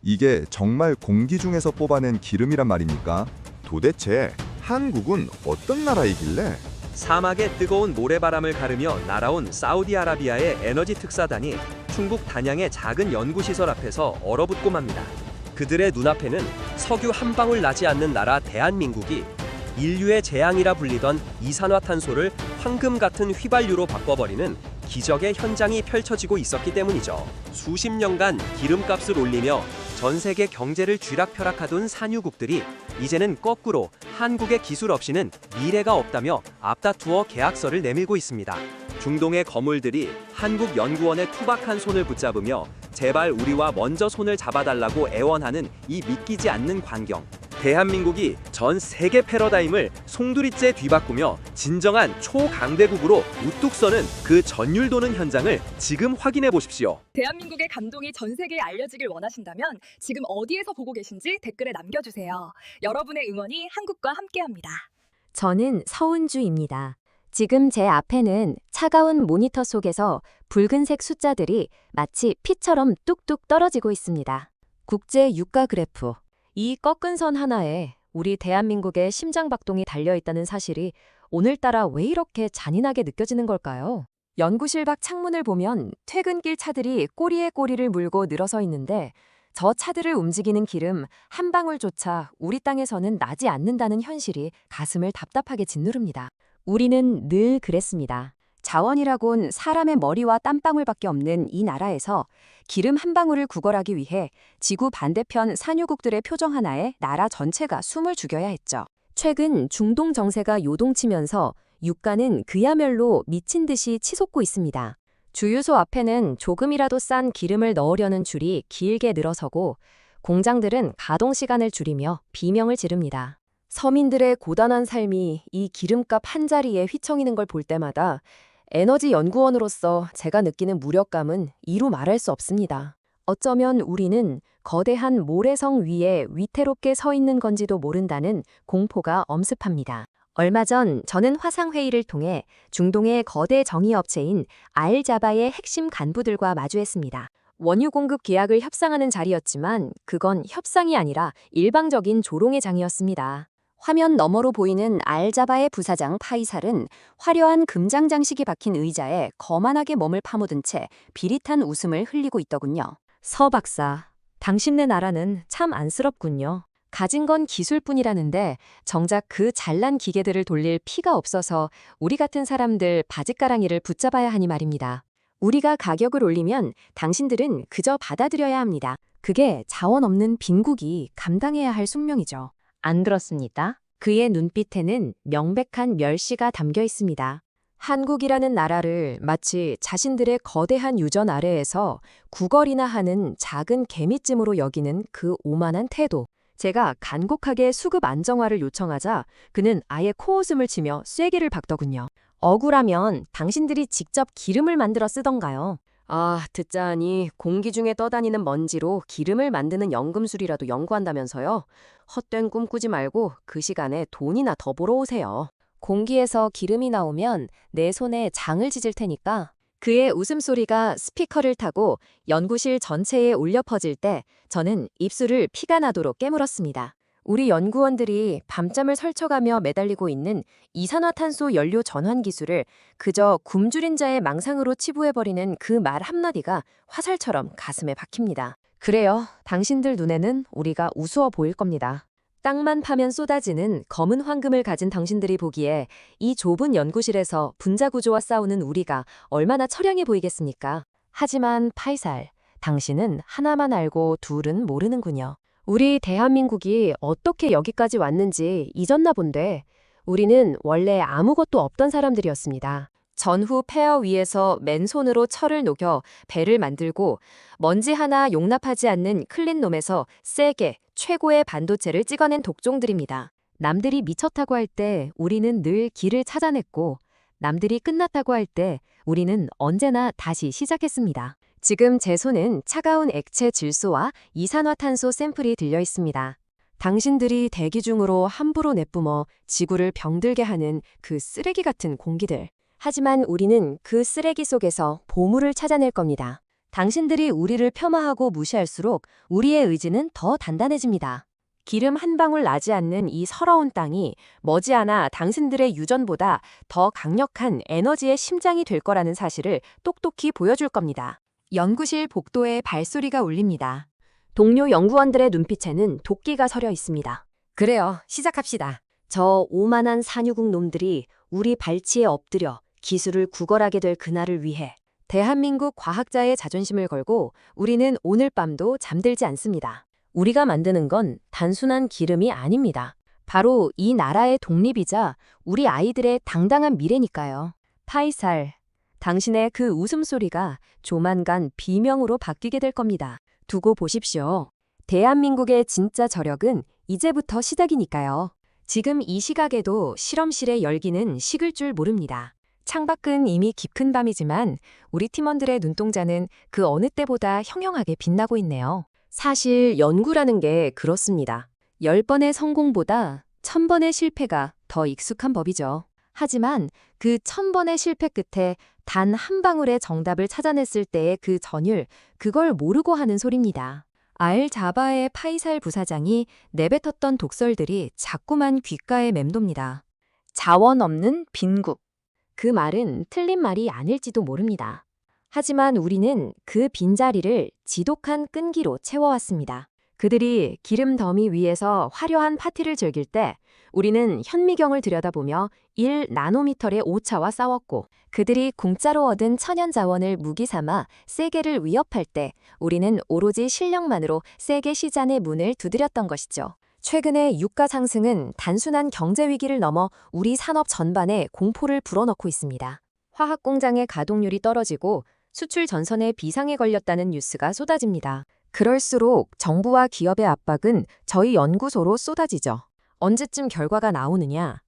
이게 정말 공기 중에서 뽑아낸 기름이란 말입니까? 도대체 한국은 어떤 나라이길래? 사막의 뜨거운 모래바람을 가르며 날아온 사우디아라비아의 에너지 특사단이 충북 단양의 작은 연구시설 앞에서 얼어붙고 맙니다. 그들의 눈앞에는 석유 한 방울 나지 않는 나라 대한민국이 인류의 재앙이라 불리던 이산화탄소를 황금 같은 휘발유로 바꿔버리는 기적의 현장이 펼쳐지고 있었기 때문이죠. 수십 년간 기름값을 올리며 전 세계 경제를 쥐락펴락하던 산유국들이 이제는 거꾸로 한국의 기술 없이는 미래가 없다며 앞다투어 계약서를 내밀고 있습니다. 중동의 거물들이 한국 연구원의 투박한 손을 붙잡으며 제발 우리와 먼저 손을 잡아달라고 애원하는 이 믿기지 않는 광경. 대한민국이 전 세계 패러다임을 송두리째 뒤바꾸며 진정한 초강대국으로 우뚝 서는 그 전율 도는 현장을 지금 확인해 보십시오. 대한민국의 감동이 전 세계에 알려지길 원하신다면 지금 어디에서 보고 계신지 댓글에 남겨주세요. 여러분의 응원이 한국과 함께합니다. 저는 서은주입니다. 지금 제 앞에는 차가운 모니터 속에서 붉은색 숫자들이 마치 피처럼 뚝뚝 떨어지고 있습니다. 국제 유가 그래프. 이 꺾은 선 하나에 우리 대한민국의 심장박동이 달려있다는 사실이 오늘따라 왜 이렇게 잔인하게 느껴지는 걸까요? 연구실 밖 창문을 보면 퇴근길 차들이 꼬리에 꼬리를 물고 늘어서 있는데 저 차들을 움직이는 기름 한 방울조차 우리 땅에서는 나지 않는다는 현실이 가슴을 답답하게 짓누릅니다. 우리는 늘 그랬습니다. 자원이라곤 사람의 머리와 땀방울밖에 없는 이 나라에서 기름 한 방울을 구걸하기 위해 지구 반대편 산유국들의 표정 하나에 나라 전체가 숨을 죽여야 했죠. 최근 중동 정세가 요동치면서 유가는 그야말로 미친 듯이 치솟고 있습니다. 주유소 앞에는 조금이라도 싼 기름을 넣으려는 줄이 길게 늘어서고 공장들은 가동 시간을 줄이며 비명을 지릅니다. 서민들의 고단한 삶이 이 기름값 한 자리에 휘청이는 걸 볼 때마다 에너지 연구원으로서 제가 느끼는 무력감은 이루 말할 수 없습니다. 어쩌면 우리는 거대한 모래성 위에 위태롭게 서 있는 건지도 모른다는 공포가 엄습합니다. 얼마 전 저는 화상회의를 통해 중동의 거대 정의업체인 알자바의 핵심 간부들과 마주했습니다. 원유 공급 계약을 협상하는 자리였지만 그건 협상이 아니라 일방적인 조롱의 장이었습니다. 화면 너머로 보이는 알자바의 부사장 파이살은 화려한 금장 장식이 박힌 의자에 거만하게 몸을 파묻은 채 비릿한 웃음을 흘리고 있더군요. 서 박사, 당신네 나라는 참 안쓰럽군요. 가진 건 기술뿐이라는데 정작 그 잘난 기계들을 돌릴 피가 없어서 우리 같은 사람들 바짓가랑이를 붙잡아야 하니 말입니다. 우리가 가격을 올리면 당신들은 그저 받아들여야 합니다. 그게 자원 없는 빈국이 감당해야 할 숙명이죠. 안 그렇습니까? 그의 눈빛에는 명백한 멸시가 담겨 있습니다. 한국이라는 나라를 마치 자신들의 거대한 유전 아래에서 구걸이나 하는 작은 개미쯤으로 여기는 그 오만한 태도. 제가 간곡하게 수급 안정화를 요청하자 그는 아예 코웃음을 치며 쐐기를 박더군요. 억울하면 당신들이 직접 기름을 만들어 쓰던가요. 아, 듣자 하니 공기 중에 떠다니는 먼지로 기름을 만드는 연금술이라도 연구한다면서요? 헛된 꿈 꾸지 말고 그 시간에 돈이나 더 벌어 오세요. 공기에서 기름이 나오면 내 손에 장을 찢을 테니까. 그의 웃음소리가 스피커를 타고 연구실 전체에 울려 퍼질 때 저는 입술을 피가 나도록 깨물었습니다. 우리 연구원들이 밤잠을 설쳐가며 매달리고 있는 이산화탄소 연료 전환 기술을 그저 굶주린 자의 망상으로 치부해버리는 그 말 한마디가 화살처럼 가슴에 박힙니다. 그래요. 당신들 눈에는 우리가 우스워 보일 겁니다. 땅만 파면 쏟아지는 검은 황금을 가진 당신들이 보기에 이 좁은 연구실에서 분자구조와 싸우는 우리가 얼마나 처량해 보이겠습니까? 하지만 파이살, 당신은 하나만 알고 둘은 모르는군요. 우리 대한민국이 어떻게 여기까지 왔는지 잊었나 본데 우리는 원래 아무것도 없던 사람들이었습니다. 전후 폐허 위에서 맨손으로 철을 녹여 배를 만들고 먼지 하나 용납하지 않는 클린놈에서 세게 최고의 반도체를 찍어낸 독종들입니다. 남들이 미쳤다고 할 때 우리는 늘 길을 찾아냈고 남들이 끝났다고 할 때 우리는 언제나 다시 시작했습니다. 지금 제 손은 차가운 액체 질소와 이산화탄소 샘플이 들려 있습니다. 당신들이 대기 중으로 함부로 내뿜어 지구를 병들게 하는 그 쓰레기 같은 공기들. 하지만 우리는 그 쓰레기 속에서 보물을 찾아낼 겁니다. 당신들이 우리를 폄하하고 무시할수록 우리의 의지는 더 단단해집니다. 기름 한 방울 나지 않는 이 서러운 땅이 머지않아 당신들의 유전보다 더 강력한 에너지의 심장이 될 거라는 사실을 똑똑히 보여줄 겁니다. 연구실 복도에 발소리가 울립니다. 동료 연구원들의 눈빛에는 도끼가 서려 있습니다. 그래요, 시작합시다. 저 오만한 산유국 놈들이 우리 발치에 엎드려 기술을 구걸하게 될 그날을 위해 대한민국 과학자의 자존심을 걸고 우리는 오늘 밤도 잠들지 않습니다. 우리가 만드는 건 단순한 기름이 아닙니다. 바로 이 나라의 독립이자 우리 아이들의 당당한 미래니까요. 파이살, 당신의 그 웃음소리가 조만간 비명으로 바뀌게 될 겁니다. 두고 보십시오. 대한민국의 진짜 저력은 이제부터 시작이니까요. 지금 이 시각에도 실험실의 열기는 식을 줄 모릅니다. 창밖은 이미 깊은 밤이지만 우리 팀원들의 눈동자는 그 어느 때보다 형형하게 빛나고 있네요. 사실 연구라는 게 그렇습니다. 10번의 성공보다 1000번의 실패가 더 익숙한 법이죠. 하지만 그 1000번의 실패 끝에 단 한 방울의 정답을 찾아냈을 때의 그 전율, 그걸 모르고 하는 소리입니다. 알자바의 파이살 부사장이 내뱉었던 독설들이 자꾸만 귓가에 맴돕니다. 자원 없는 빈국. 그 말은 틀린 말이 아닐지도 모릅니다. 하지만 우리는 그 빈자리를 지독한 끈기로 채워왔습니다. 그들이 기름 더미 위에서 화려한 파티를 즐길 때 우리는 현미경을 들여다보며 1나노미터의 오차와 싸웠고, 그들이 공짜로 얻은 천연 자원을 무기 삼아 세계를 위협할 때 우리는 오로지 실력만으로 세계 시장의 문을 두드렸던 것이죠. 최근의 유가 상승은 단순한 경제 위기를 넘어 우리 산업 전반에 공포를 불어넣고 있습니다. 화학 공장의 가동률이 떨어지고 수출 전선에 비상에 걸렸다는 뉴스가 쏟아집니다. 그럴수록 정부와 기업의 압박은 저희 연구소로 쏟아지죠. 언제쯤 결과가 나오느냐?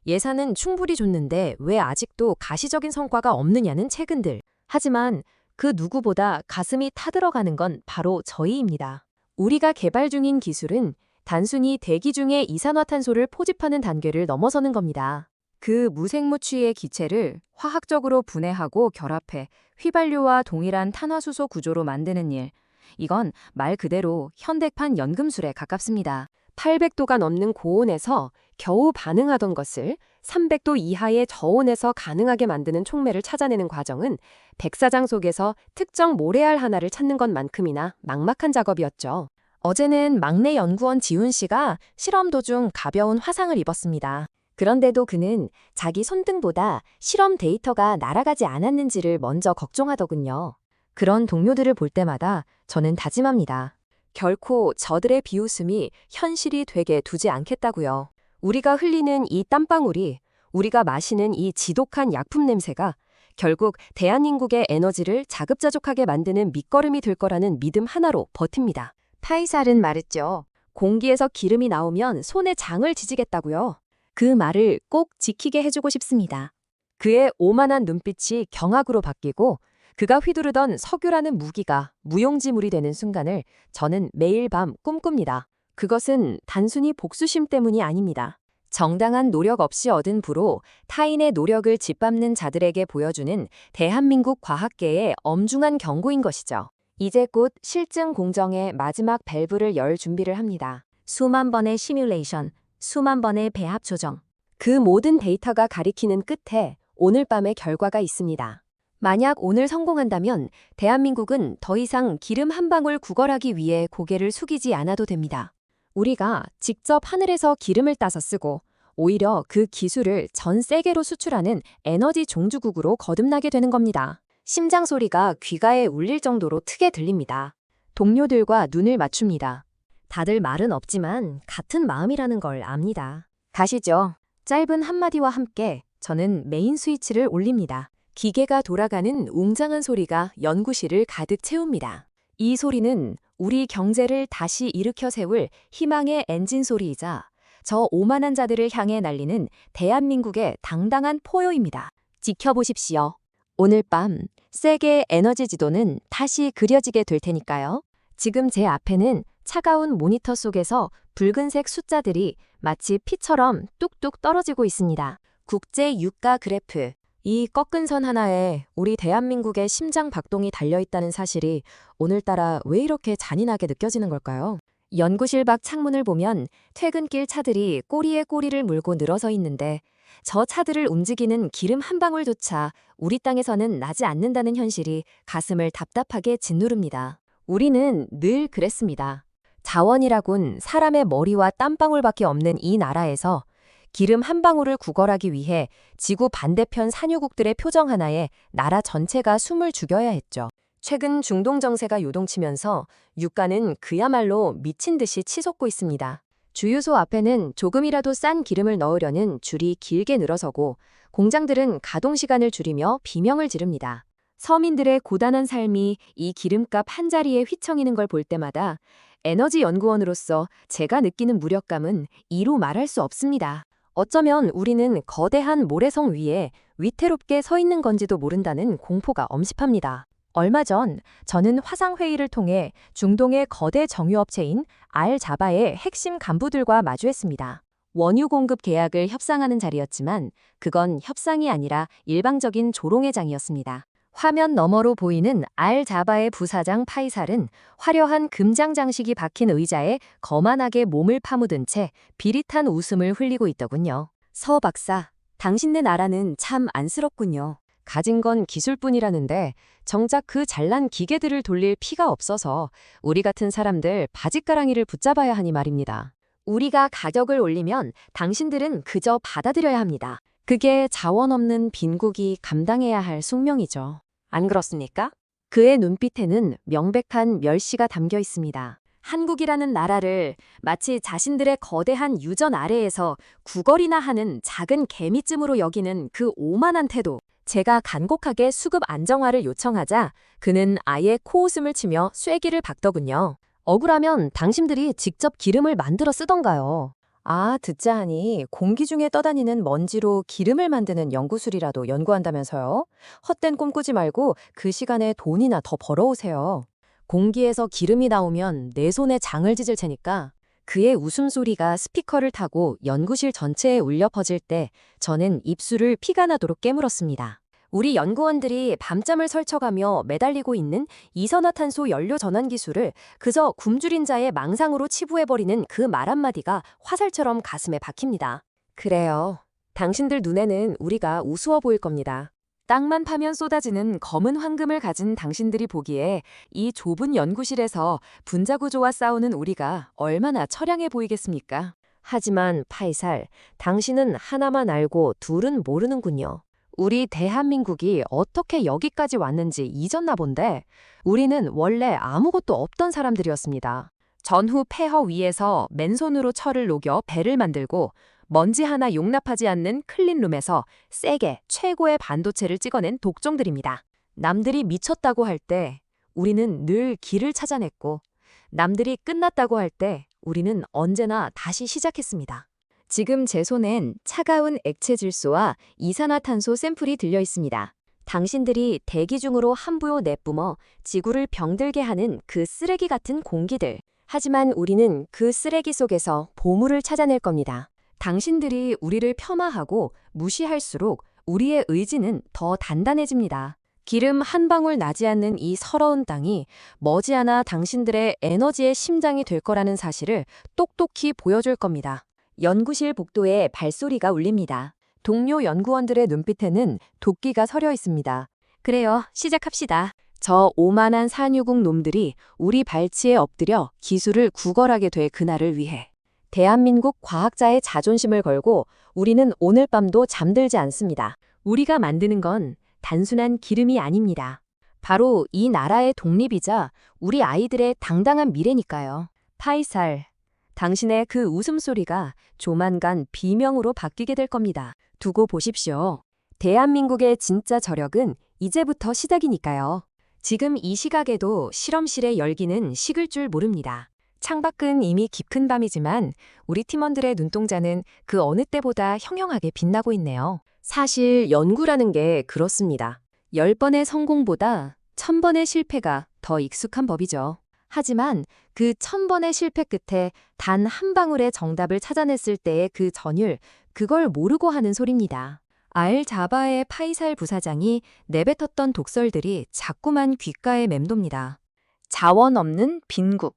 예산은 충분히 줬는데 왜 아직도 가시적인 성과가 없느냐는 체근들. 하지만 그 누구보다 가슴이 타들어가는 건 바로 저희입니다. 우리가 개발 중인 기술은 단순히 대기 중에 이산화탄소를 포집하는 단계를 넘어서는 겁니다. 그 무생무취의 기체를 화학적으로 분해하고 결합해 휘발유와 동일한 탄화수소 구조로 만드는 일. 이건 말 그대로 현대판 연금술에 가깝습니다. 800도가 넘는 고온에서 겨우 반응하던 것을 300도 이하의 저온에서 가능하게 만드는 촉매를 찾아내는 과정은 백사장 속에서 특정 모래알 하나를 찾는 것만큼이나 막막한 작업이었죠. 어제는 막내 연구원 지훈 씨가 실험 도중 가벼운 화상을 입었습니다. 그런데도 그는 자기 손등보다 실험 데이터가 날아가지 않았는지를 먼저 걱정하더군요. 그런 동료들을 볼 때마다 저는 다짐합니다. 결코 저들의 비웃음이 현실이 되게 두지 않겠다고요. 우리가 흘리는 이 땀방울이, 우리가 마시는 이 지독한 약품 냄새가 결국 대한민국의 에너지를 자급자족하게 만드는 밑거름이 될 거라는 믿음 하나로 버팁니다. 파이살은 말했죠. 공기에서 기름이 나오면 손에 장을 지지겠다고요. 그 말을 꼭 지키게 해주고 싶습니다. 그의 오만한 눈빛이 경악으로 바뀌고 그가 휘두르던 석유라는 무기가 무용지물이 되는 순간을 저는 매일 밤 꿈꿉니다. 그것은 단순히 복수심 때문이 아닙니다. 정당한 노력 없이 얻은 부로 타인의 노력을 짓밟는 자들에게 보여주는 대한민국 과학계의 엄중한 경고인 것이죠. 이제 곧 실증 공정의 마지막 밸브를 열 준비를 합니다. 수만 번의 시뮬레이션, 수만 번의 배합 조정. 그 모든 데이터가 가리키는 끝에 오늘 밤의 결과가 있습니다. 만약 오늘 성공한다면 대한민국은 더 이상 기름 한 방울 구걸하기 위해 고개를 숙이지 않아도 됩니다. 우리가 직접 하늘에서 기름을 따서 쓰고 오히려 그 기술을 전 세계로 수출하는 에너지 종주국으로 거듭나게 되는 겁니다. 심장 소리가 귀가에 울릴 정도로 크게 들립니다. 동료들과 눈을 맞춥니다. 다들 말은 없지만 같은 마음이라는 걸 압니다. 가시죠. 짧은 한마디와 함께 저는 메인 스위치를 올립니다. 기계가 돌아가는 웅장한 소리가 연구실을 가득 채웁니다. 이 소리는 우리 경제를 다시 일으켜 세울 희망의 엔진 소리이자 저 오만한 자들을 향해 날리는 대한민국의 당당한 포효입니다. 지켜보십시오. 오늘 밤 세계의 에너지 지도는 다시 그려지게 될 테니까요. 지금 제 앞에는 차가운 모니터 속에서 붉은색 숫자들이 마치 피처럼 뚝뚝 떨어지고 있습니다. 국제 유가 그래프, 이 꺾은 선 하나에 우리 대한민국의 심장 박동이 달려있다는 사실이 오늘따라 왜 이렇게 잔인하게 느껴지는 걸까요? 연구실 밖 창문을 보면 퇴근길 차들이 꼬리에 꼬리를 물고 늘어서 있는데 저 차들을 움직이는 기름 한 방울조차 우리 땅에서는 나지 않는다는 현실이 가슴을 답답하게 짓누릅니다. 우리는 늘 그랬습니다. 자원이라곤 사람의 머리와 땀방울밖에 없는 이 나라에서 기름 한 방울을 구걸하기 위해 지구 반대편 산유국들의 표정 하나에 나라 전체가 숨을 죽여야 했죠. 최근 중동 정세가 요동치면서 유가는 그야말로 미친 듯이 치솟고 있습니다. 주유소 앞에는 조금이라도 싼 기름을 넣으려는 줄이 길게 늘어서고 공장들은 가동 시간을 줄이며 비명을 지릅니다. 서민들의 고단한 삶이 이 기름값 한 자리에 휘청이는 걸 볼 때마다 에너지 연구원으로서 제가 느끼는 무력감은 이루 말할 수 없습니다. 어쩌면 우리는 거대한 모래성 위에 위태롭게 서 있는 건지도 모른다는 공포가 엄습합니다. 얼마 전 저는 화상회의를 통해 중동의 거대 정유업체인 알자바의 핵심 간부들과 마주했습니다. 원유 공급 계약을 협상하는 자리였지만 그건 협상이 아니라 일방적인 조롱회장이었습니다. 화면 너머로 보이는 알자바의 부사장 파이살은 화려한 금장 장식이 박힌 의자에 거만하게 몸을 파묻은 채 비릿한 웃음을 흘리고 있더군요. 서 박사, 당신네 나라는 참 안쓰럽군요. 가진 건 기술뿐이라는데 정작 그 잘난 기계들을 돌릴 피가 없어서 우리 같은 사람들 바짓가랑이를 붙잡아야 하니 말입니다. 우리가 가격을 올리면 당신들은 그저 받아들여야 합니다. 그게 자원 없는 빈국이 감당해야 할 숙명이죠. 안 그렇습니까? 그의 눈빛에는 명백한 멸시가 담겨 있습니다. 한국이라는 나라를 마치 자신들의 거대한 유전 아래에서 구걸이나 하는 작은 개미쯤으로 여기는 그 오만한 태도. 제가 간곡하게 수급 안정화를 요청하자 그는 아예 코웃음을 치며 쐐기를 박더군요. 억울하면 당신들이 직접 기름을 만들어 쓰던가요. 아, 듣자 하니 공기 중에 떠다니는 먼지로 기름을 만드는 연구술이라도 연구한다면서요? 헛된 꿈 꾸지 말고 그 시간에 돈이나 더 벌어오세요. 공기에서 기름이 나오면 내 손에 장을 찢을 테니까. 그의 웃음소리가 스피커를 타고 연구실 전체에 울려 퍼질 때 저는 입술을 피가 나도록 깨물었습니다. 우리 연구원들이 밤잠을 설쳐가며 매달리고 있는 이산화탄소 연료 전환 기술을 그저 굶주린 자의 망상으로 치부해버리는 그 말 한마디가 화살처럼 가슴에 박힙니다. 그래요. 당신들 눈에는 우리가 우스워 보일 겁니다. 땅만 파면 쏟아지는 검은 황금을 가진 당신들이 보기에 이 좁은 연구실에서 분자구조와 싸우는 우리가 얼마나 처량해 보이겠습니까? 하지만 파이살, 당신은 하나만 알고 둘은 모르는군요. 우리 대한민국이 어떻게 여기까지 왔는지 잊었나 본데 우리는 원래 아무것도 없던 사람들이었습니다. 전후 폐허 위에서 맨손으로 철을 녹여 배를 만들고 먼지 하나 용납하지 않는 클린룸에서 세게 최고의 반도체를 찍어낸 독종들입니다. 남들이 미쳤다고 할 때 우리는 늘 길을 찾아냈고 남들이 끝났다고 할 때 우리는 언제나 다시 시작했습니다. 지금 제 손엔 차가운 액체 질소와 이산화탄소 샘플이 들려 있습니다. 당신들이 대기 중으로 함부요 내뿜어 지구를 병들게 하는 그 쓰레기 같은 공기들. 하지만 우리는 그 쓰레기 속에서 보물을 찾아낼 겁니다. 당신들이 우리를 폄하하고 무시할수록 우리의 의지는 더 단단해집니다. 기름 한 방울 나지 않는 이 서러운 땅이 머지않아 당신들의 에너지의 심장이 될 거라는 사실을 똑똑히 보여줄 겁니다. 연구실 복도에 발소리가 울립니다. 동료 연구원들의 눈빛에는 도끼가 서려 있습니다. 그래요, 시작합시다. 저 오만한 산유국 놈들이 우리 발치에 엎드려 기술을 구걸하게 될 그날을 위해. 대한민국 과학자의 자존심을 걸고 우리는 오늘 밤도 잠들지 않습니다. 우리가 만드는 건 단순한 기름이 아닙니다. 바로 이 나라의 독립이자 우리 아이들의 당당한 미래니까요. 파이살, 당신의 그 웃음소리가 조만간 비명으로 바뀌게 될 겁니다. 두고 보십시오. 대한민국의 진짜 저력은 이제부터 시작이니까요. 지금 이 시각에도 실험실의 열기는 식을 줄 모릅니다. 창밖은 이미 깊은 밤이지만 우리 팀원들의 눈동자는 그 어느 때보다 형형하게 빛나고 있네요. 사실 연구라는 게 그렇습니다. 10번의 성공보다 1000번의 실패가 더 익숙한 법이죠. 하지만 그 1000번의 실패 끝에 단 한 방울의 정답을 찾아냈을 때의 그 전율, 그걸 모르고 하는 소리입니다. 알자바의 파이살 부사장이 내뱉었던 독설들이 자꾸만 귓가에 맴돕니다. 자원 없는 빈국.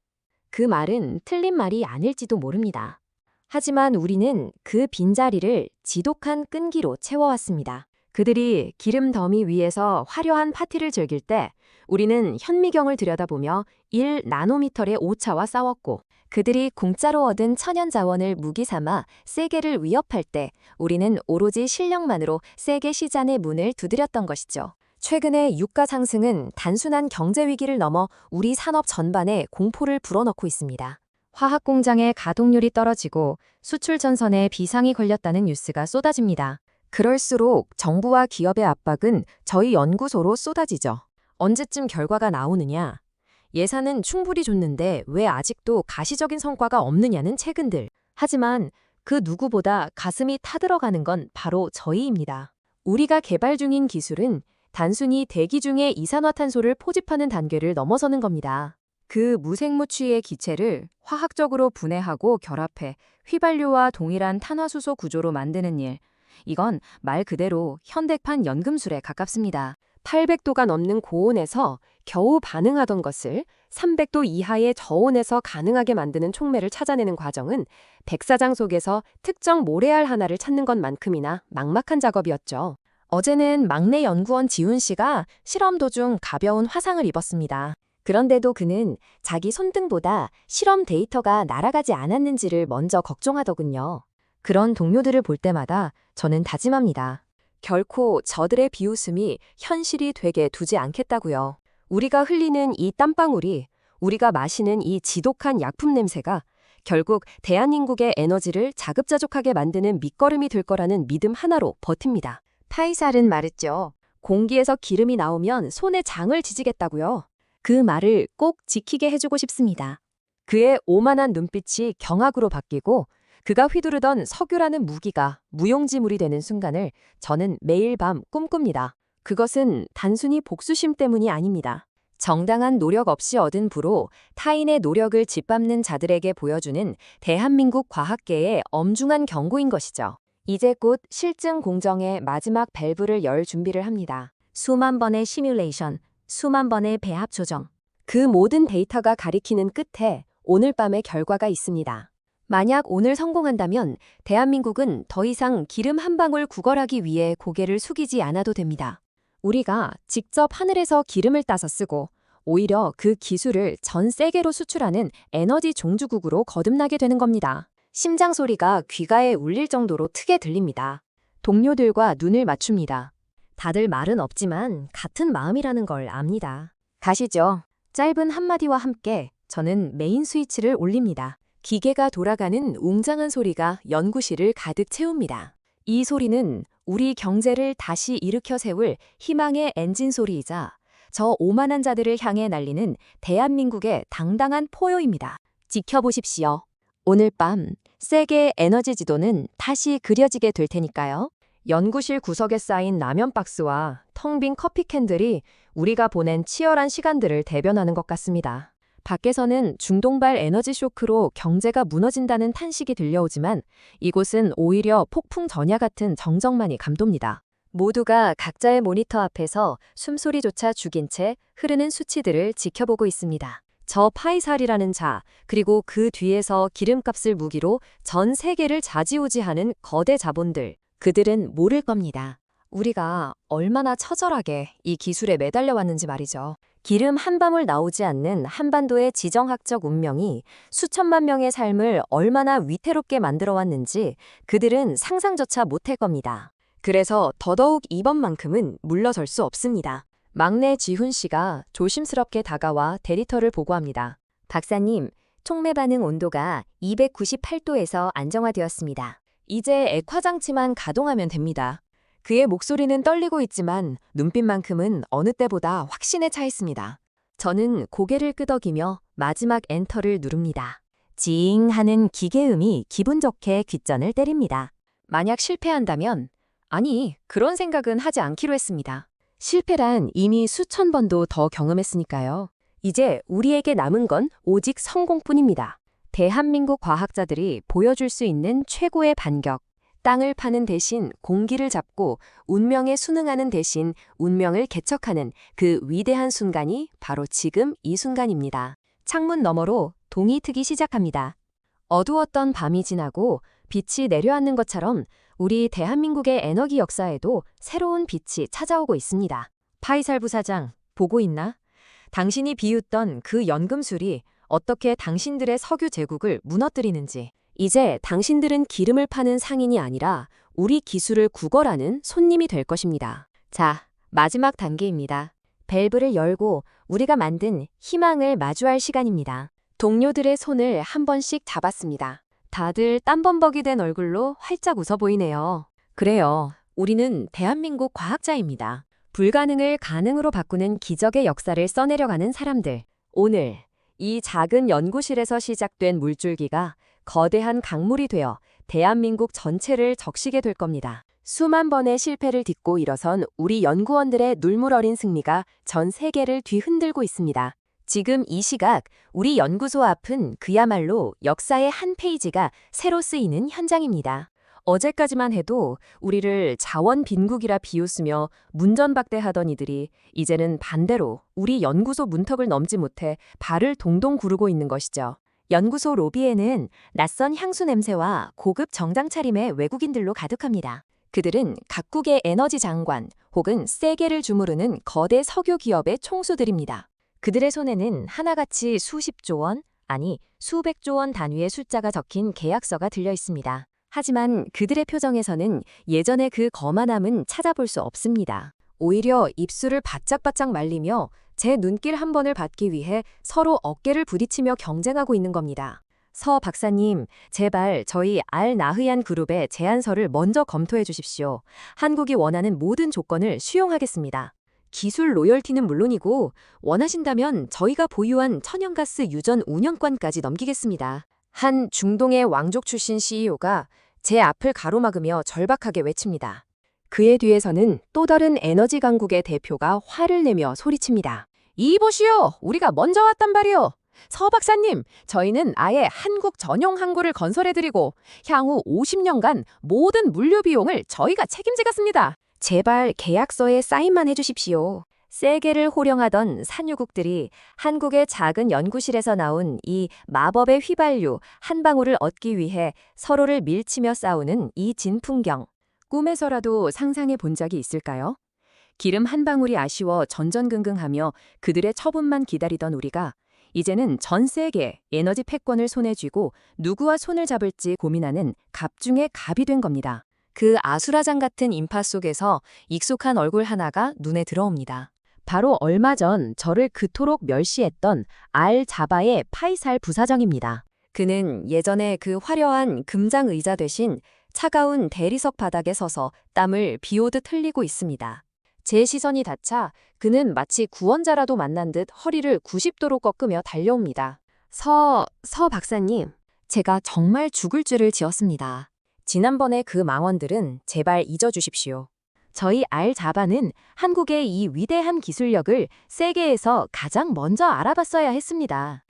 그 말은 틀린 말이 아닐지도 모릅니다. 하지만 우리는 그 빈자리를 지독한 끈기로 채워왔습니다. 그들이 기름 더미 위에서 화려한 파티를 즐길 때 우리는 현미경을 들여다보며 1나노미터의 오차와 싸웠고, 그들이 공짜로 얻은 천연 자원을 무기 삼아 세계를 위협할 때 우리는 오로지 실력만으로 세계 시장의 문을 두드렸던 것이죠. 최근의 유가 상승은 단순한 경제 위기를 넘어 우리 산업 전반에 공포를 불어넣고 있습니다. 화학 공장의 가동률이 떨어지고 수출 전선에 비상이 걸렸다는 뉴스가 쏟아집니다. 그럴수록 정부와 기업의 압박은 저희 연구소로 쏟아지죠. 언제쯤 결과가 나오느냐? 예산은 충분히 줬는데 왜 아직도 가시적인 성과가 없느냐는 체근들. 하지만 그 누구보다 가슴이 타들어가는 건 바로 저희입니다. 우리가 개발 중인 기술은 단순히 대기 중에 이산화탄소를 포집하는 단계를 넘어서는 겁니다. 그 무생무취의 기체를 화학적으로 분해하고 결합해 휘발유와 동일한 탄화수소 구조로 만드는 일. 이건 말 그대로 현대판 연금술에 가깝습니다. 800도가 넘는 고온에서 겨우 반응하던 것을 300도 이하의 저온에서 가능하게 만드는 촉매를 찾아내는 과정은 백사장 속에서 특정 모래알 하나를 찾는 것만큼이나 막막한 작업이었죠. 어제는 막내 연구원 지훈 씨가 실험 도중 가벼운 화상을 입었습니다. 그런데도 그는 자기 손등보다 실험 데이터가 날아가지 않았는지를 먼저 걱정하더군요. 그런 동료들을 볼 때마다 저는 다짐합니다. 결코 저들의 비웃음이 현실이 되게 두지 않겠다고요. 우리가 흘리는 이 땀방울이, 우리가 마시는 이 지독한 약품 냄새가 결국 대한민국의 에너지를 자급자족하게 만드는 밑거름이 될 거라는 믿음 하나로 버팁니다. 파이살은 말했죠. 공기에서 기름이 나오면 손에 장을 지지겠다고요. 그 말을 꼭 지키게 해주고 싶습니다. 그의 오만한 눈빛이 경악으로 바뀌고 그가 휘두르던 석유라는 무기가 무용지물이 되는 순간을 저는 매일 밤 꿈꿉니다. 그것은 단순히 복수심 때문이 아닙니다. 정당한 노력 없이 얻은 부로 타인의 노력을 짓밟는 자들에게 보여주는 대한민국 과학계의 엄중한 경고인 것이죠. 이제 곧 실증 공정의 마지막 밸브를 열 준비를 합니다. 수만 번의 시뮬레이션, 수만 번의 배합 조정. 그 모든 데이터가 가리키는 끝에 오늘 밤의 결과가 있습니다. 만약 오늘 성공한다면 대한민국은 더 이상 기름 한 방울 구걸하기 위해 고개를 숙이지 않아도 됩니다. 우리가 직접 하늘에서 기름을 따서 쓰고 오히려 그 기술을 전 세계로 수출하는 에너지 종주국으로 거듭나게 되는 겁니다. 심장 소리가 귀가에 울릴 정도로 크게 들립니다. 동료들과 눈을 맞춥니다. 다들 말은 없지만 같은 마음이라는 걸 압니다. 가시죠. 짧은 한마디와 함께 저는 메인 스위치를 올립니다. 기계가 돌아가는 웅장한 소리가 연구실을 가득 채웁니다. 이 소리는 우리 경제를 다시 일으켜 세울 희망의 엔진 소리이자 저 오만한 자들을 향해 날리는 대한민국의 당당한 포효입니다. 지켜보십시오. 오늘 밤 세계의 에너지 지도는 다시 그려지게 될 테니까요. 연구실 구석에 쌓인 라면 박스와 텅 빈 커피 캔들이 우리가 보낸 치열한 시간들을 대변하는 것 같습니다. 밖에서는 중동발 에너지 쇼크로 경제가 무너진다는 탄식이 들려오지만 이곳은 오히려 폭풍 전야 같은 정적만이 감돕니다. 모두가 각자의 모니터 앞에서 숨소리조차 죽인 채 흐르는 수치들을 지켜보고 있습니다. 저 파이살이라는 자, 그리고 그 뒤에서 기름값을 무기로 전 세계를 좌지우지하는 거대 자본들, 그들은 모를 겁니다. 우리가 얼마나 처절하게 이 기술에 매달려 왔는지 말이죠. 기름 한 방울 나오지 않는 한반도의 지정학적 운명이 수천만 명의 삶을 얼마나 위태롭게 만들어 왔는지 그들은 상상조차 못할 겁니다. 그래서 더더욱 이번만큼은 물러설 수 없습니다. 막내 지훈 씨가 조심스럽게 다가와 데이터를 보고합니다. 박사님, 촉매 반응 온도가 298도에서 안정화되었습니다. 이제 액화장치만 가동하면 됩니다. 그의 목소리는 떨리고 있지만 눈빛만큼은 어느 때보다 확신에 차 있습니다. 저는 고개를 끄덕이며 마지막 엔터를 누릅니다. 지잉 하는 기계음이 기분 좋게 귓전을 때립니다. 만약 실패한다면, 아니, 그런 생각은 하지 않기로 했습니다. 실패란 이미 수천 번도 더 경험했으니까요. 이제 우리에게 남은 건 오직 성공뿐입니다. 대한민국 과학자들이 보여줄 수 있는 최고의 반격, 땅을 파는 대신 공기를 잡고 운명에 순응하는 대신 운명을 개척하는 그 위대한 순간이 바로 지금 이 순간입니다. 창문 너머로 동이 트기 시작합니다. 어두웠던 밤이 지나고 빛이 내려앉는 것처럼 우리 대한민국의 에너지 역사에도 새로운 빛이 찾아오고 있습니다. 파이살 부사장, 보고 있나? 당신이 비웃던 그 연금술이 어떻게 당신들의 석유 제국을 무너뜨리는지. 이제 당신들은 기름을 파는 상인이 아니라 우리 기술을 구걸하는 손님이 될 것입니다. 자, 마지막 단계입니다. 밸브를 열고 우리가 만든 희망을 마주할 시간입니다. 동료들의 손을 한 번씩 잡았습니다. 다들 땀범벅이 된 얼굴로 활짝 웃어 보이네요. 그래요. 우리는 대한민국 과학자입니다. 불가능을 가능으로 바꾸는 기적의 역사를 써내려가는 사람들. 오늘 이 작은 연구실에서 시작된 물줄기가 거대한 강물이 되어 대한민국 전체를 적시게 될 겁니다. 수만 번의 실패를 딛고 일어선 우리 연구원들의 눈물 어린 승리가 전 세계를 뒤흔들고 있습니다. 지금 이 시각 우리 연구소 앞은 그야말로 역사의 한 페이지가 새로 쓰이는 현장입니다. 어제까지만 해도 우리를 자원 빈국이라 비웃으며 문전박대하던 이들이 이제는 반대로 우리 연구소 문턱을 넘지 못해 발을 동동 구르고 있는 것이죠. 연구소 로비에는 낯선 향수 냄새와 고급 정장 차림의 외국인들로 가득합니다. 그들은 각국의 에너지 장관 혹은 세계를 주무르는 거대 석유 기업의 총수들입니다. 그들의 손에는 하나같이 수십조 원, 아니 수백조 원 단위의 숫자가 적힌 계약서가 들려 있습니다. 하지만 그들의 표정에서는 예전의 그 거만함은 찾아볼 수 없습니다. 오히려 입술을 바짝바짝 말리며 제 눈길 한 번을 받기 위해 서로 어깨를 부딪히며 경쟁하고 있는 겁니다. 서 박사님, 제발 저희 알나흐얀 그룹의 제안서를 먼저 검토해 주십시오. 한국이 원하는 모든 조건을 수용하겠습니다. 기술 로열티는 물론이고 원하신다면 저희가 보유한 천연가스 유전 운영권까지 넘기겠습니다. 한 중동의 왕족 출신 CEO가 제 앞을 가로막으며 절박하게 외칩니다. 그의 뒤에서는 또 다른 에너지 강국의 대표가 화를 내며 소리칩니다. 이보시오! 우리가 먼저 왔단 말이오! 서 박사님, 저희는 아예 한국 전용 항구를 건설해드리고 향후 50년간 모든 물류 비용을 저희가 책임지겠습니다. 제발 계약서에 사인만 해주십시오. 세계를 호령하던 산유국들이 한국의 작은 연구실에서 나온 이 마법의 휘발유 한 방울을 얻기 위해 서로를 밀치며 싸우는 이 진풍경. 꿈에서라도 상상해 본 적이 있을까요? 기름 한 방울이 아쉬워 전전긍긍하며 그들의 처분만 기다리던 우리가 이제는 전 세계 에너지 패권을 손에 쥐고 누구와 손을 잡을지 고민하는 갑 중의 갑이 된 겁니다. 그 아수라장 같은 인파 속에서 익숙한 얼굴 하나가 눈에 들어옵니다. 바로 얼마 전 저를 그토록 멸시했던 알자바의 파이살 부사장입니다. 그는 예전에 그 화려한 금장 의자 대신 차가운 대리석 바닥에 서서 땀을 비오듯 흘리고 있습니다. 제 시선이 닿자 그는 마치 구원자라도 만난 듯 허리를 90도로 꺾으며 달려옵니다. 서 박사님, 제가 정말 죽을 죄를 지었습니다. 지난번의 그 망언들은 제발 잊어주십시오. 저희 알자바는 한국의 이 위대한 기술력을 세계에서 가장 먼저 알아봤어야 했습니다.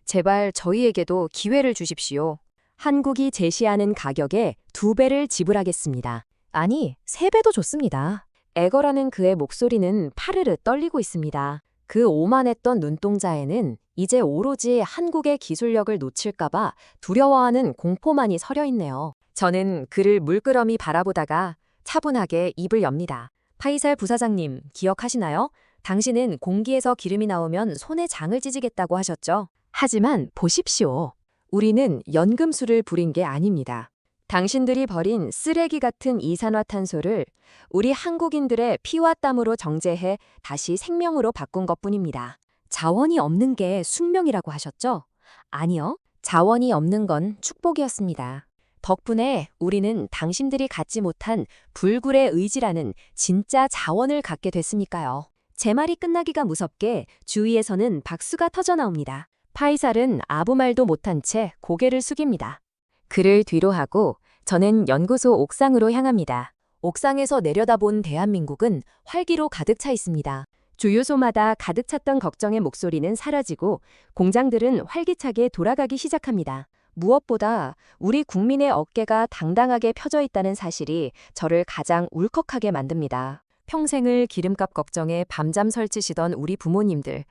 제발 저희에게도 기회를 주십시오. 한국이 제시하는 가격에 2배를 지불하겠습니다. 아니, 3배도 좋습니다. 애걸하는 그의 목소리는 파르르 떨리고 있습니다. 그 오만했던 눈동자에는 이제 오로지 한국의 기술력을 놓칠까봐 두려워하는 공포만이 서려 있네요. 저는 그를 물끄러미 바라보다가 차분하게 입을 엽니다. 파이살 부사장님, 기억하시나요? 당신은 공기에서 기름이 나오면 손에 장을 찢으겠다고 하셨죠? 하지만 보십시오. 우리는 연금술을 부린 게 아닙니다. 당신들이 버린 쓰레기 같은 이산화탄소를 우리 한국인들의 피와 땀으로 정제해 다시 생명으로 바꾼 것뿐입니다. 자원이 없는 게 숙명이라고 하셨죠? 아니요. 자원이 없는 건 축복이었습니다. 덕분에 우리는 당신들이 갖지 못한 불굴의 의지라는 진짜 자원을 갖게 됐으니까요. 제 말이 끝나기가 무섭게 주위에서는 박수가 터져나옵니다. 파이살은 아무 말도 못한 채 고개를 숙입니다. 그를 뒤로 하고 저는 연구소 옥상으로 향합니다. 옥상에서 내려다본 대한민국은 활기로 가득 차 있습니다. 주유소마다 가득 찼던 걱정의 목소리는 사라지고 공장들은 활기차게 돌아가기 시작합니다. 무엇보다 우리 국민의 어깨가 당당하게 펴져 있다는 사실이 저를 가장 울컥하게 만듭니다. 평생을 기름값 걱정에 밤잠 설치시던 우리 부모님들,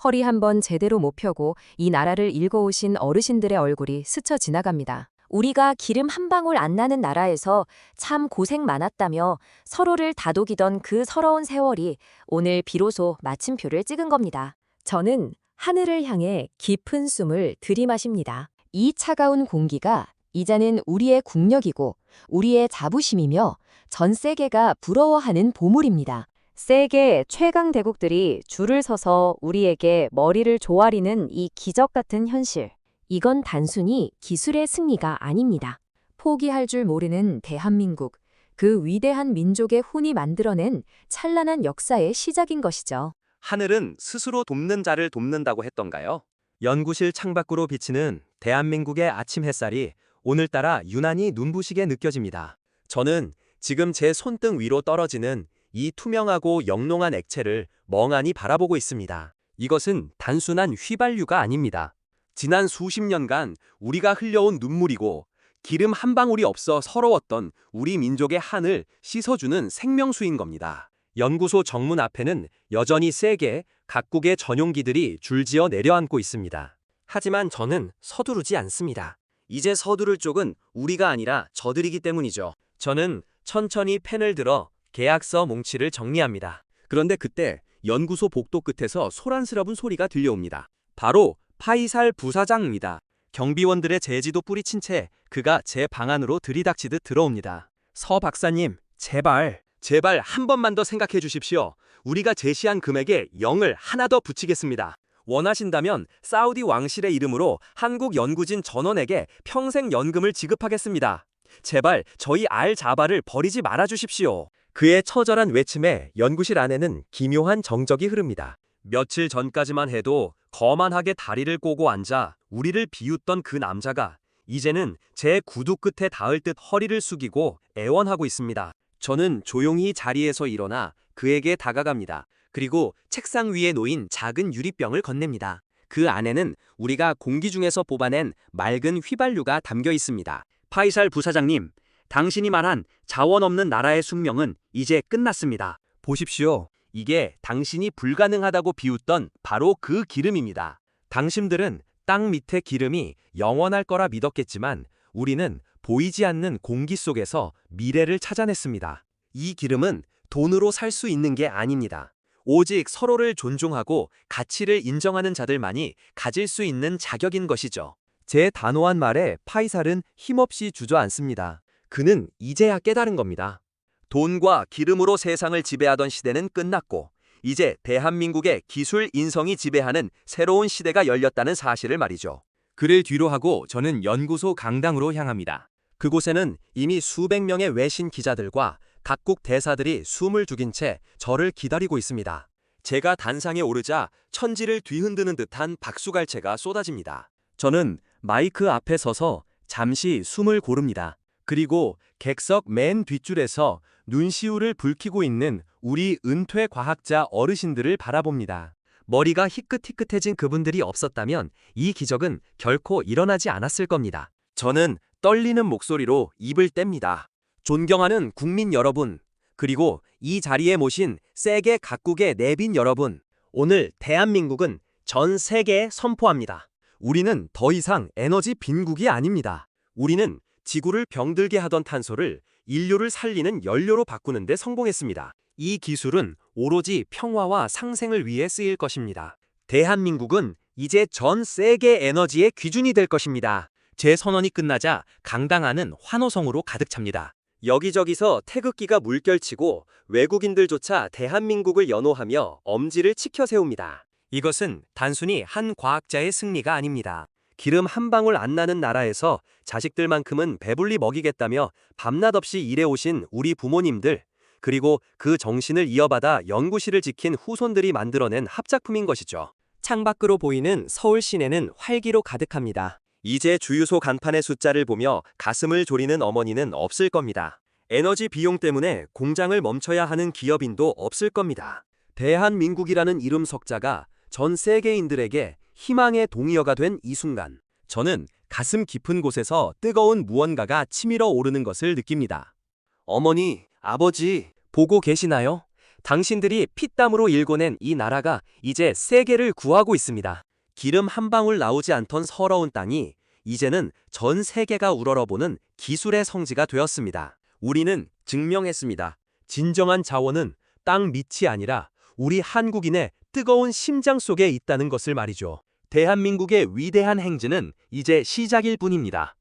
허리 한번 제대로 못 펴고 이 나라를 일궈오신 어르신들의 얼굴이 스쳐 지나갑니다. 우리가 기름 한 방울 안 나는 나라에서 참 고생 많았다며 서로를 다독이던 그 서러운 세월이 오늘 비로소 마침표를 찍은 겁니다. 저는 하늘을 향해 깊은 숨을 들이마십니다. 이 차가운 공기가 이제는 우리의 국력이고 우리의 자부심이며 전 세계가 부러워하는 보물입니다. 세계 최강 대국들이 줄을 서서 우리에게 머리를 조아리는 이 기적 같은 현실. 이건 단순히 기술의 승리가 아닙니다. 포기할 줄 모르는 대한민국, 그 위대한 민족의 혼이 만들어낸 찬란한 역사의 시작인 것이죠. 하늘은 스스로 돕는 자를 돕는다고 했던가요? 연구실 창밖으로 비치는 대한민국의 아침 햇살이 오늘따라 유난히 눈부시게 느껴집니다. 저는 지금 제 손등 위로 떨어지는 이 투명하고 영롱한 액체를 멍하니 바라보고 있습니다. 이것은 단순한 휘발유가 아닙니다. 지난 수십 년간 우리가 흘려온 눈물이고 기름 한 방울이 없어 서러웠던 우리 민족의 한을 씻어주는 생명수인 겁니다. 연구소 정문 앞에는 여전히 세계 각국의 전용기들이 줄지어 내려앉고 있습니다. 하지만 저는 서두르지 않습니다. 이제 서두를 쪽은 우리가 아니라 저들이기 때문이죠. 저는 천천히 펜을 들어 계약서 뭉치를 정리합니다. 그런데 그때 연구소 복도 끝에서 소란스러운 소리가 들려옵니다. 바로 파이살 부사장입니다. 경비원들의 제지도 뿌리친 채 그가 제 방 안으로 들이닥치듯 들어옵니다. 서 박사님, 제발 한 번만 더 생각해 주십시오. 우리가 제시한 금액에 0을 하나 더 붙이겠습니다. 원하신다면 사우디 왕실의 이름으로 한국 연구진 전원에게 평생 연금을 지급하겠습니다. 제발 저희 알자바를 버리지 말아 주십시오. 그의 처절한 외침에 연구실 안에는 기묘한 정적이 흐릅니다. 며칠 전까지만 해도 거만하게 다리를 꼬고 앉아 우리를 비웃던 그 남자가 이제는 제 구두 끝에 닿을 듯 허리를 숙이고 애원하고 있습니다. 저는 조용히 자리에서 일어나 그에게 다가갑니다. 그리고 책상 위에 놓인 작은 유리병을 건넵니다. 그 안에는 우리가 공기 중에서 뽑아낸 맑은 휘발유가 담겨 있습니다. 파이살 부사장님, 당신이 말한 자원 없는 나라의 숙명은 이제 끝났습니다. 보십시오. 이게 당신이 불가능하다고 비웃던 바로 그 기름입니다. 당신들은 땅 밑의 기름이 영원할 거라 믿었겠지만 우리는 보이지 않는 공기 속에서 미래를 찾아냈습니다. 이 기름은 돈으로 살 수 있는 게 아닙니다. 오직 서로를 존중하고 가치를 인정하는 자들만이 가질 수 있는 자격인 것이죠. 제 단호한 말에 파이살은 힘없이 주저앉습니다. 그는 이제야 깨달은 겁니다. 돈과 기름으로 세상을 지배하던 시대는 끝났고 이제 대한민국의 기술 인성이 지배하는 새로운 시대가 열렸다는 사실을 말이죠. 그를 뒤로 하고 저는 연구소 강당으로 향합니다. 그곳에는 이미 수백 명의 외신 기자들과 각국 대사들이 숨을 죽인 채 저를 기다리고 있습니다. 제가 단상에 오르자 천지를 뒤흔드는 듯한 박수갈채가 쏟아집니다. 저는 마이크 앞에 서서 잠시 숨을 고릅니다. 그리고 객석 맨 뒷줄에서 눈시울을 붉히고 있는 우리 은퇴 과학자 어르신들을 바라봅니다. 머리가 희끗희끗해진 그분들이 없었다면 이 기적은 결코 일어나지 않았을 겁니다. 저는 떨리는 목소리로 입을 뗍니다. 존경하는 국민 여러분, 그리고 이 자리에 모신 세계 각국의 내빈 여러분, 오늘 대한민국은 전 세계에 선포합니다. 우리는 더 이상 에너지 빈국이 아닙니다. 우리는 지구를 병들게 하던 탄소를 인류를 살리는 연료로 바꾸는 데 성공했습니다. 이 기술은 오로지 평화와 상생을 위해 쓰일 것입니다. 대한민국은 이제 전 세계 에너지의 귀준이 될 것입니다. 제 선언이 끝나자 강당 안은 환호성으로 가득 찹니다. 여기저기서 태극기가 물결치고 외국인들조차 대한민국을 연호하며 엄지를 치켜 세웁니다. 이것은 단순히 한 과학자의 승리가 아닙니다. 기름 한 방울 안 나는 나라에서 자식들만큼은 배불리 먹이겠다며 밤낮 없이 일해오신 우리 부모님들, 그리고 그 정신을 이어받아 연구실을 지킨 후손들이 만들어낸 합작품인 것이죠. 창밖으로 보이는 서울 시내는 활기로 가득합니다. 이제 주유소 간판의 숫자를 보며 가슴을 졸이는 어머니는 없을 겁니다. 에너지 비용 때문에 공장을 멈춰야 하는 기업인도 없을 겁니다. 대한민국이라는 이름 석자가 전 세계인들에게 희망의 동의어가 된 이 순간, 저는 가슴 깊은 곳에서 뜨거운 무언가가 치밀어 오르는 것을 느낍니다. 어머니, 아버지, 보고 계시나요? 당신들이 피땀으로 일궈낸 이 나라가 이제 세계를 구하고 있습니다. 기름 한 방울 나오지 않던 서러운 땅이 이제는 전 세계가 우러러보는 기술의 성지가 되었습니다. 우리는 증명했습니다. 진정한 자원은 땅 밑이 아니라 우리 한국인의 뜨거운 심장 속에 있다는 것을 말이죠. 대한민국의 위대한 행진은 이제 시작일 뿐입니다.